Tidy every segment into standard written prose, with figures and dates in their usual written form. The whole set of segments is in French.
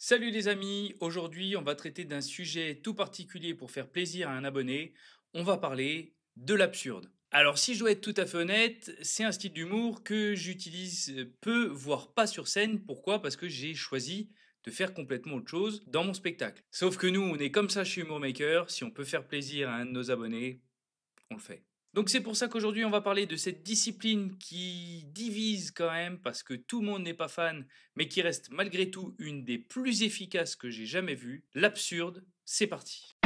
Salut les amis, aujourd'hui on va traiter d'un sujet tout particulier pour faire plaisir à un abonné, on va parler de l'absurde. Alors si je dois être tout à fait honnête, c'est un style d'humour que j'utilise peu, voire pas sur scène. Pourquoi? Parce que j'ai choisi de faire complètement autre chose dans mon spectacle. Sauf que nous on est comme ça chez Humour Maker, si on peut faire plaisir à un de nos abonnés, on le fait. Donc c'est pour ça qu'aujourd'hui on va parler de cette discipline qui divise quand même parce que tout le monde n'est pas fan, mais qui reste malgré tout une des plus efficaces que j'ai jamais vues, l'absurde. C'est parti.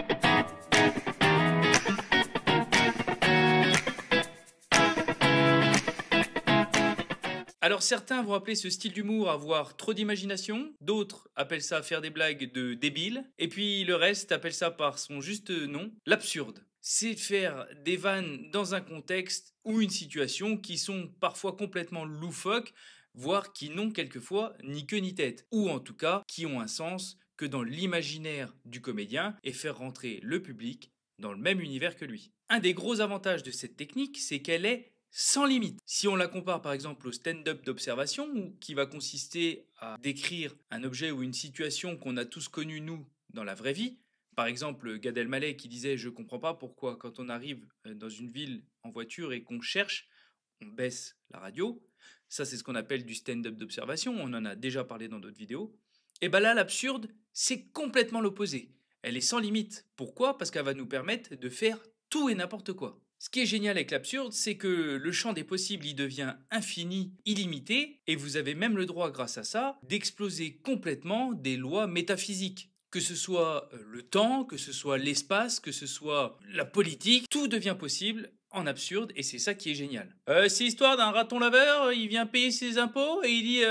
Alors certains vont appeler ce style d'humour avoir trop d'imagination, d'autres appellent ça faire des blagues de débiles, et puis le reste appelle ça par son juste nom, l'absurde. C'est faire des vannes dans un contexte ou une situation qui sont parfois complètement loufoques, voire qui n'ont quelquefois ni queue ni tête, ou en tout cas qui ont un sens que dans l'imaginaire du comédien et faire rentrer le public dans le même univers que lui. Un des gros avantages de cette technique, c'est qu'elle est sans limite. Si on la compare par exemple au stand-up d'observation, qui va consister à décrire un objet ou une situation qu'on a tous connu nous dans la vraie vie, par exemple Gad Elmaleh qui disait je comprends pas pourquoi quand on arrive dans une ville en voiture et qu'on cherche, on baisse la radio. Ça c'est ce qu'on appelle du stand-up d'observation, on en a déjà parlé dans d'autres vidéos. Et bien là l'absurde c'est complètement l'opposé. Elle est sans limite. Pourquoi? Parce qu'elle va nous permettre de faire tout et n'importe quoi. Ce qui est génial avec l'absurde, c'est que le champ des possibles y devient infini, illimité, et vous avez même le droit, grâce à ça, d'exploser complètement des lois métaphysiques. Que ce soit le temps, que ce soit l'espace, que ce soit la politique, tout devient possible en absurde, et c'est ça qui est génial. C'est l'histoire d'un raton laveur, il vient payer ses impôts, et il dit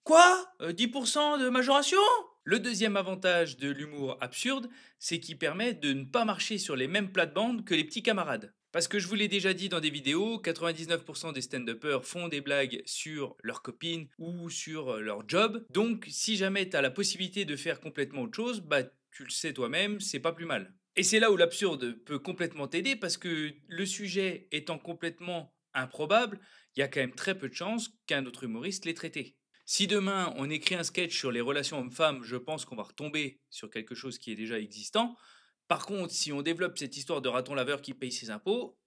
Quoi 10% de majoration? Le deuxième avantage de l'humour absurde, c'est qu'il permet de ne pas marcher sur les mêmes plates-bandes que les petits camarades. Parce que je vous l'ai déjà dit dans des vidéos, 99% des stand-uppers font des blagues sur leurs copines ou sur leur job. Donc si jamais tu as la possibilité de faire complètement autre chose, bah tu le sais toi-même, c'est pas plus mal. Et c'est là où l'absurde peut complètement t'aider parce que le sujet étant complètement improbable, il y a quand même très peu de chances qu'un autre humoriste l'ait traité. Si demain on écrit un sketch sur les relations hommes-femmes, je pense qu'on va retomber sur quelque chose qui est déjà existant. Par contre, si on développe cette histoire de raton laveur qui paye ses impôts,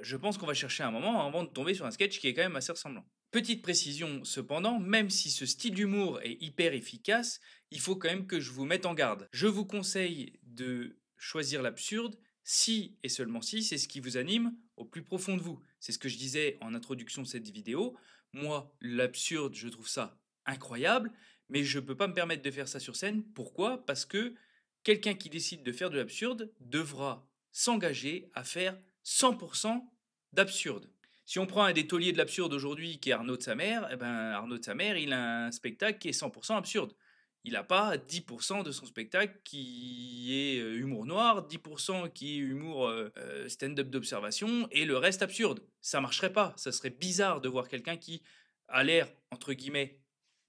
je pense qu'on va chercher un moment avant de tomber sur un sketch qui est quand même assez ressemblant. Petite précision cependant, même si ce style d'humour est hyper efficace, il faut quand même que je vous mette en garde. Je vous conseille de choisir l'absurde si et seulement si c'est ce qui vous anime au plus profond de vous. C'est ce que je disais en introduction de cette vidéo. Moi, l'absurde, je trouve ça incroyable, mais je ne peux pas me permettre de faire ça sur scène. Pourquoi? Parce que quelqu'un qui décide de faire de l'absurde devra s'engager à faire 100% d'absurde. Si on prend un des tauliers de l'absurde aujourd'hui qui est Arnaud de sa mère, eh ben Arnaud de sa mère, il a un spectacle qui est 100% absurde. Il n'a pas 10% de son spectacle qui est humour noir, 10% qui est humour stand-up d'observation et le reste absurde. Ça marcherait pas. Ça serait bizarre de voir quelqu'un qui a l'air, entre guillemets,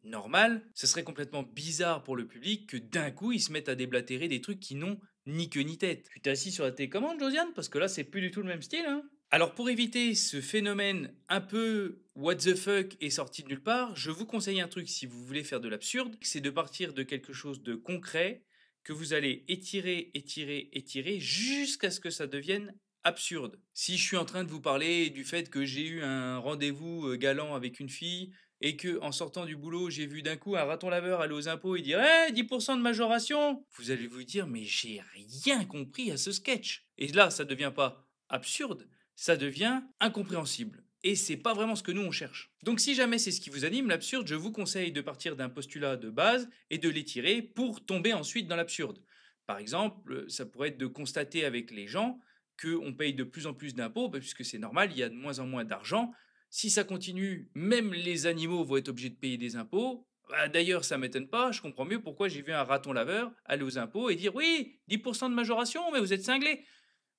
normal. Ce serait complètement bizarre pour le public que d'un coup ils se mettent à déblatérer des trucs qui n'ont ni queue ni tête. Tu t'es assis sur la télécommande, Josiane? Parce que là, c'est plus du tout le même style, hein. Alors pour éviter ce phénomène un peu what the fuck et sorti de nulle part, je vous conseille un truc si vous voulez faire de l'absurde, c'est de partir de quelque chose de concret que vous allez étirer, étirer, étirer jusqu'à ce que ça devienne absurde. Si je suis en train de vous parler du fait que j'ai eu un rendez-vous galant avec une fille et que en sortant du boulot, j'ai vu d'un coup un raton laveur aller aux impôts et dire hey, 10% de majoration, vous allez vous dire mais j'ai rien compris à ce sketch. Et là, ça devient pas absurde, ça devient incompréhensible. Et c'est pas vraiment ce que nous on cherche. Donc si jamais c'est ce qui vous anime, l'absurde, je vous conseille de partir d'un postulat de base et de l'étirer pour tomber ensuite dans l'absurde. Par exemple, ça pourrait être de constater avec les gens qu'on paye de plus en plus d'impôts, puisque c'est normal, il y a de moins en moins d'argent. Si ça continue, même les animaux vont être obligés de payer des impôts. Bah, d'ailleurs, ça m'étonne pas, je comprends mieux pourquoi j'ai vu un raton laveur aller aux impôts et dire oui, 10% de majoration, mais vous êtes cinglés.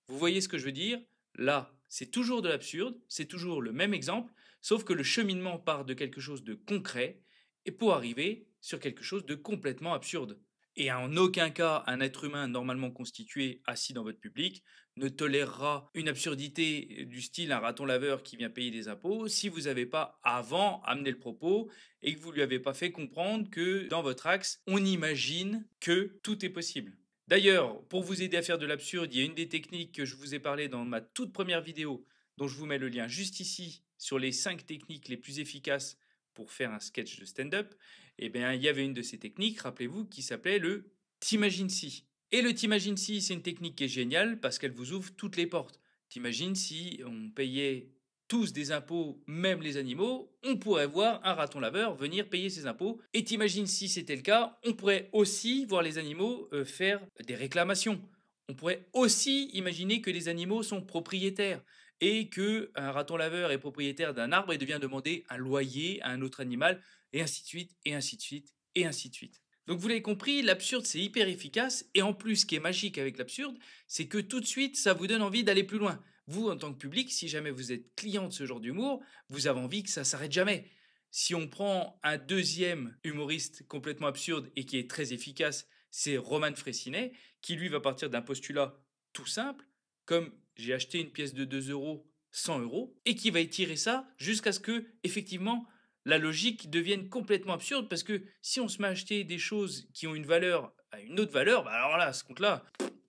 Vous voyez ce que je veux dire? Là, c'est toujours de l'absurde, c'est toujours le même exemple, sauf que le cheminement part de quelque chose de concret et pour arriver sur quelque chose de complètement absurde. Et en aucun cas, un être humain normalement constitué, assis dans votre public, ne tolérera une absurdité du style un raton laveur qui vient payer des impôts si vous n'avez pas avant amené le propos et que vous ne lui avez pas fait comprendre que dans votre axe, on imagine que tout est possible. D'ailleurs, pour vous aider à faire de l'absurde, il y a une des techniques que je vous ai parlé dans ma toute première vidéo, dont je vous mets le lien juste ici, sur les 5 techniques les plus efficaces pour faire un sketch de stand-up. Eh bien, il y avait une de ces techniques, rappelez-vous, qui s'appelait le T'imagines si. Et le T'imagines si, c'est une technique qui est géniale parce qu'elle vous ouvre toutes les portes. T'imagines si on payait tous des impôts, même les animaux, on pourrait voir un raton laveur venir payer ses impôts. Et t'imagines si c'était le cas, on pourrait aussi voir les animaux faire des réclamations. On pourrait aussi imaginer que les animaux sont propriétaires et que un raton laveur est propriétaire d'un arbre et devient demander un loyer à un autre animal, et ainsi de suite, et ainsi de suite, et ainsi de suite. Donc vous l'avez compris, l'absurde c'est hyper efficace, et en plus ce qui est magique avec l'absurde, c'est que tout de suite ça vous donne envie d'aller plus loin. Vous en tant que public, si jamais vous êtes client de ce genre d'humour, vous avez envie que ça s'arrête jamais. Si on prend un deuxième humoriste complètement absurde et qui est très efficace, c'est Roman Frécinet, qui lui va partir d'un postulat tout simple, comme j'ai acheté une pièce de 2 euros, 100 euros, et qui va étirer ça jusqu'à ce que, effectivement, la logique devienne complètement absurde, parce que si on se met à acheter des choses qui ont une valeur à une autre valeur, bah alors là, à ce compte-là,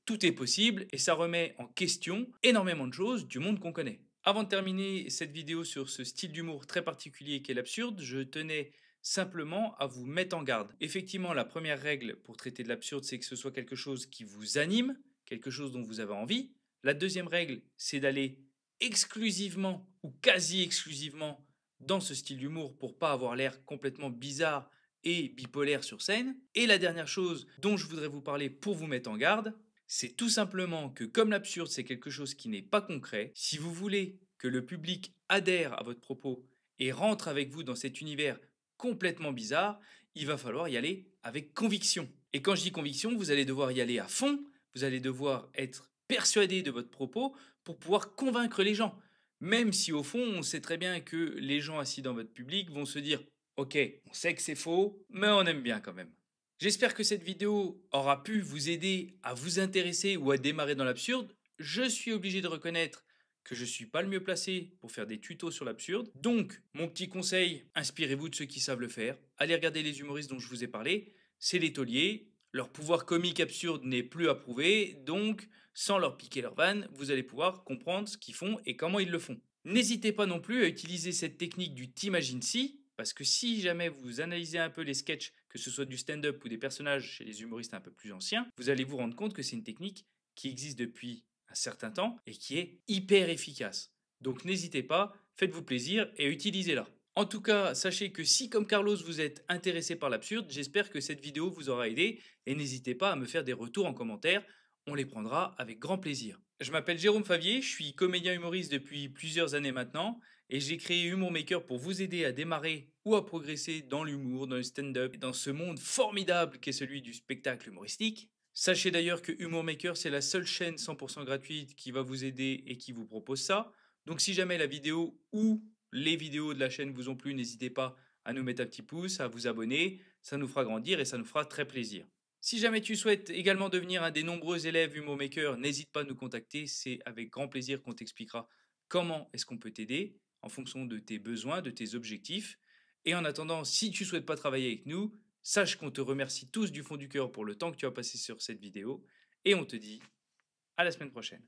tout est possible, et ça remet en question énormément de choses du monde qu'on connaît. Avant de terminer cette vidéo sur ce style d'humour très particulier qu'est l'absurde, je tenais simplement à vous mettre en garde. Effectivement, la première règle pour traiter de l'absurde, c'est que ce soit quelque chose qui vous anime, quelque chose dont vous avez envie. La deuxième règle, c'est d'aller exclusivement ou quasi exclusivement dans ce style d'humour pour pas avoir l'air complètement bizarre et bipolaire sur scène. Et la dernière chose dont je voudrais vous parler pour vous mettre en garde, c'est tout simplement que comme l'absurde c'est quelque chose qui n'est pas concret, si vous voulez que le public adhère à votre propos et rentre avec vous dans cet univers complètement bizarre, il va falloir y aller avec conviction. Et quand je dis conviction, vous allez devoir y aller à fond, vous allez devoir être persuadé de votre propos pour pouvoir convaincre les gens. Même si au fond, on sait très bien que les gens assis dans votre public vont se dire « Ok, on sait que c'est faux, mais on aime bien quand même ». J'espère que cette vidéo aura pu vous aider à vous intéresser ou à démarrer dans l'absurde. Je suis obligé de reconnaître que je ne suis pas le mieux placé pour faire des tutos sur l'absurde. Donc, mon petit conseil, inspirez-vous de ceux qui savent le faire. Allez regarder les humoristes dont je vous ai parlé. C'est les tauliers. Leur pouvoir comique absurde n'est plus approuvé. Donc, sans leur piquer leur vanne, vous allez pouvoir comprendre ce qu'ils font et comment ils le font. N'hésitez pas non plus à utiliser cette technique du T'imagines si, parce que si jamais vous analysez un peu les sketchs, que ce soit du stand-up ou des personnages chez les humoristes un peu plus anciens, vous allez vous rendre compte que c'est une technique qui existe depuis un certain temps et qui est hyper efficace. Donc n'hésitez pas, faites-vous plaisir et utilisez-la. En tout cas, sachez que si comme Carlos vous êtes intéressé par l'absurde, j'espère que cette vidéo vous aura aidé et n'hésitez pas à me faire des retours en commentaire, on les prendra avec grand plaisir. Je m'appelle Jérôme Favier, je suis comédien humoriste depuis plusieurs années maintenant et j'ai créé Humour Maker pour vous aider à démarrer ou à progresser dans l'humour, dans le stand-up, dans ce monde formidable qu'est celui du spectacle humoristique. Sachez d'ailleurs que Humour Maker, c'est la seule chaîne 100% gratuite qui va vous aider et qui vous propose ça. Donc si jamais la vidéo ou les vidéos de la chaîne vous ont plu, n'hésitez pas à nous mettre un petit pouce, à vous abonner, ça nous fera grandir et ça nous fera très plaisir. Si jamais tu souhaites également devenir un des nombreux élèves Humour Maker, n'hésite pas à nous contacter, c'est avec grand plaisir qu'on t'expliquera comment est-ce qu'on peut t'aider en fonction de tes besoins, de tes objectifs. Et en attendant, si tu ne souhaites pas travailler avec nous, sache qu'on te remercie tous du fond du cœur pour le temps que tu as passé sur cette vidéo et on te dit à la semaine prochaine.